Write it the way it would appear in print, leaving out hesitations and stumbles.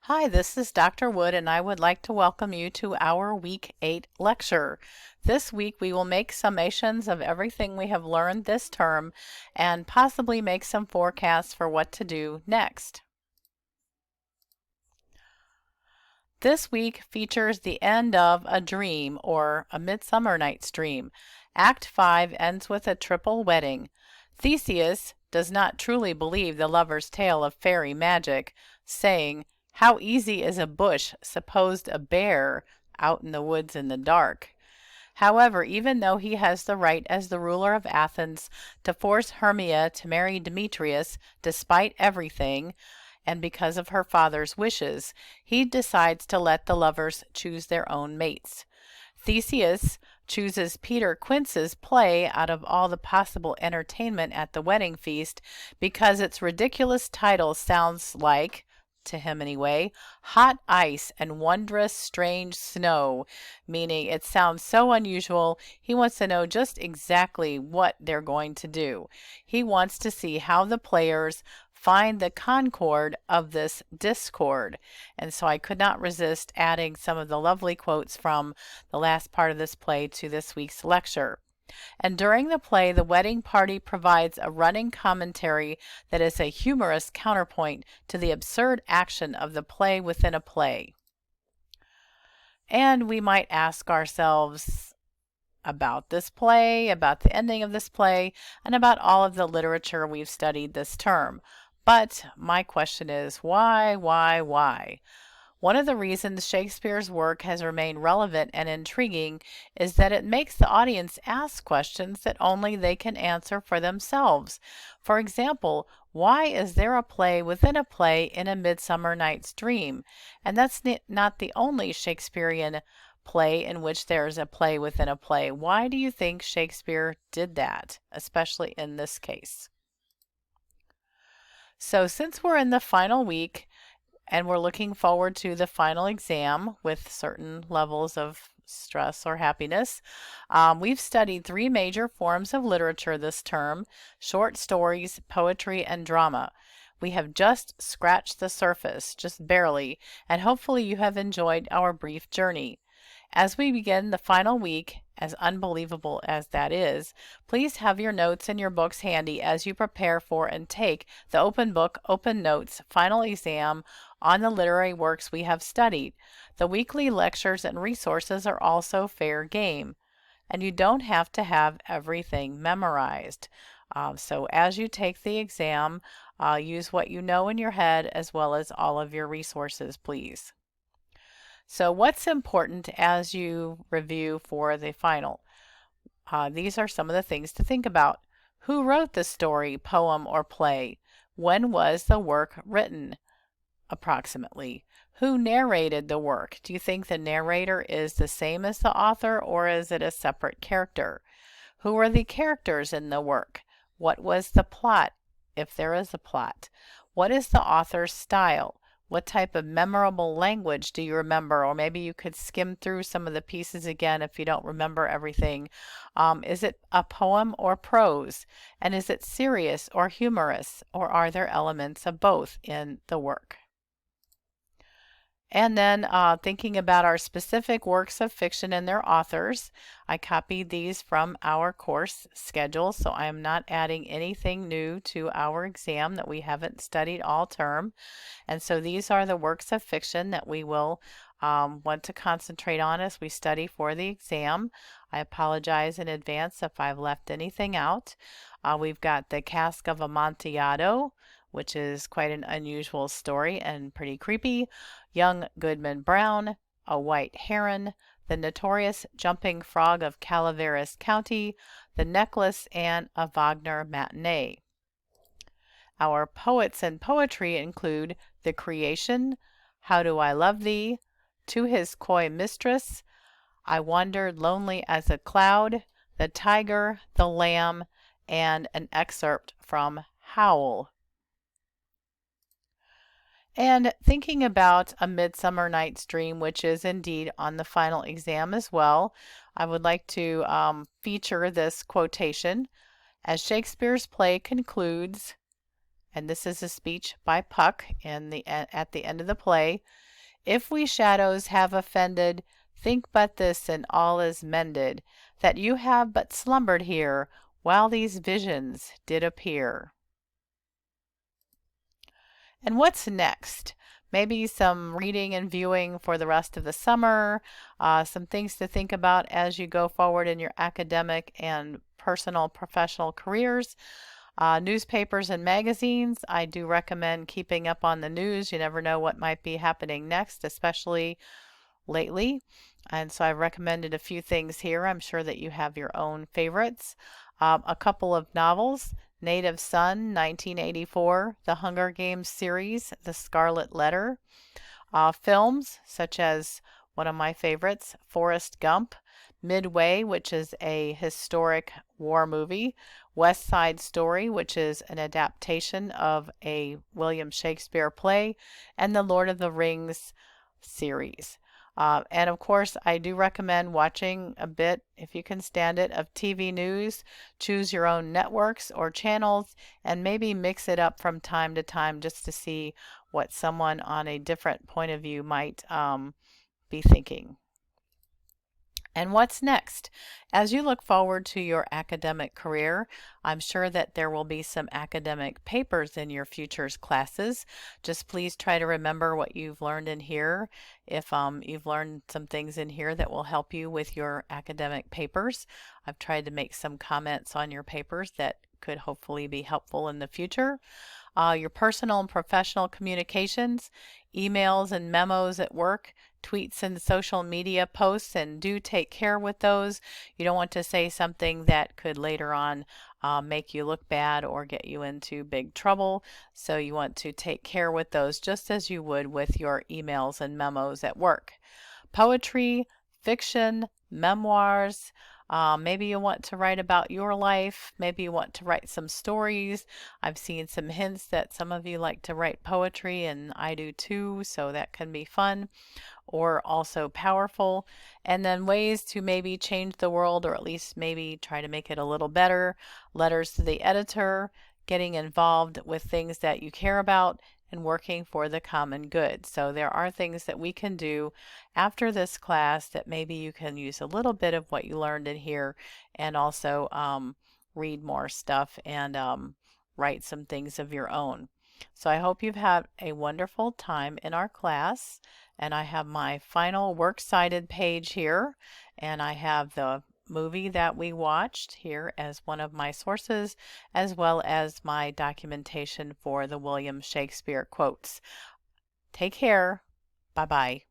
Hi, this is Dr. Wood, and I would like to welcome you to our Week 8 lecture. This week we will make summations of everything we have learned this term and possibly make some forecasts for what to do next. This week features the end of A Dream, or A Midsummer Night's Dream. Act 5 ends with a triple wedding. Theseus does not truly believe the lover's tale of fairy magic, saying, "How easy is a bush, supposed a bear, out in the woods in the dark." However, even though he has the right as the ruler of Athens to force Hermia to marry Demetrius despite everything, and because of her father's wishes, he decides to let the lovers choose their own mates. Theseus chooses Peter Quince's play out of all the possible entertainment at the wedding feast because its ridiculous title sounds like, to him anyway, hot ice and wondrous strange snow, meaning it sounds so unusual he wants to know just exactly what they're going to do. He wants to see how the players find the concord of this discord. And so I could not resist adding some of the lovely quotes from the last part of this play to this week's lecture. And during the play, the wedding party provides a running commentary that is a humorous counterpoint to the absurd action of the play within a play. And we might ask ourselves about this play, about the ending of this play, and about all of the literature we've studied this term. But my question is, why? One of the reasons Shakespeare's work has remained relevant and intriguing is that it makes the audience ask questions that only they can answer for themselves. For example, why is there a play within a play in A Midsummer Night's Dream? And that's not the only Shakespearean play in which there's a play within a play. Why do you think Shakespeare did that, especially in this case? So since we're in the final week, and we're looking forward to the final exam with certain levels of stress or happiness. We've studied three major forms of literature this term: short stories, poetry, and drama. We have just scratched the surface, just barely, and hopefully you have enjoyed our brief journey. As we begin the final week, as unbelievable as that is, please have your notes and your books handy as you prepare for and take the open book, open notes, final exam on the literary works we have studied. The weekly lectures and resources are also fair game, and you don't have to have everything memorized. So as you take the exam, use what you know in your head as well as all of your resources, please. So what's important as you review for the final? These are some of the things to think about. Who wrote the story, poem, or play? When was the work written, approximately? Who narrated the work? Do you think the narrator is the same as the author, or is it a separate character? Who are the characters in the work? What was the plot, if there is a plot? What is the author's style? What type of memorable language do you remember? Or maybe you could skim through some of the pieces again if you don't remember everything. Is it a poem or prose? And is it serious or humorous? Or are there elements of both in the work? And then thinking about our specific works of fiction and their authors, I copied these from our course schedule, so I am not adding anything new to our exam that we haven't studied all term. And so these are the works of fiction that we will want to concentrate on as we study for the exam. I apologize in advance if I've left anything out. We've got The Cask of Amontillado, which is quite an unusual story and pretty creepy. Young Goodman Brown, A White Heron, The Notorious Jumping Frog of Calaveras County, The Necklace, and A Wagner Matinee. Our poets and poetry include The Creation, How Do I Love Thee, To His Coy Mistress, I Wandered Lonely as a Cloud, The Tiger, The Lamb, and an excerpt from Howl. And thinking about A Midsummer Night's Dream, which is indeed on the final exam as well, I would like to feature this quotation. As Shakespeare's play concludes, and this is a speech by Puck at the end of the play. If we shadows have offended, think but this and all is mended, that you have but slumbered here while these visions did appear. And what's next? Maybe some reading and viewing for the rest of the summer, some things to think about as you go forward in your academic and personal professional careers. Newspapers and magazines, I do recommend keeping up on the news. You never know what might be happening next, especially lately. And so I've recommended a few things here. I'm sure that you have your own favorites. A couple of novels: Native Son, 1984, The Hunger Games series, The Scarlet Letter. Films such as one of my favorites, Forrest Gump, Midway, which is a historic war movie, West Side Story, which is an adaptation of a William Shakespeare play, and the Lord of the Rings series. And of course, I do recommend watching a bit, if you can stand it, of TV news. Choose your own networks or channels and maybe mix it up from time to time just to see what someone on a different point of view might be thinking. And what's next? As you look forward to your academic career, I'm sure that there will be some academic papers in your futures classes. Just please try to remember what you've learned in here. If you've learned some things in here that will help you with your academic papers, I've tried to make some comments on your papers that could hopefully be helpful in the future. Your personal and professional communications, emails and memos at work, tweets and social media posts, and do take care with those. You don't want to say something that could later on make you look bad or get you into big trouble. So you want to take care with those just as you would with your emails and memos at work. Poetry, fiction, memoirs. Maybe you want to write about your life. Maybe you want to write some stories. I've seen some hints that some of you like to write poetry, and I do too, so that can be fun or also powerful. And then ways to maybe change the world, or at least maybe try to make it a little better. Letters to the editor, getting involved with things that you care about, and working for the common good. So there are things that we can do after this class that maybe you can use a little bit of what you learned in here and also read more stuff and write some things of your own. So I hope you've had a wonderful time in our class, and I have my final works cited page here, and I have the movie that we watched here as one of my sources, as well as my documentation for the William Shakespeare quotes. Take care. Bye-bye.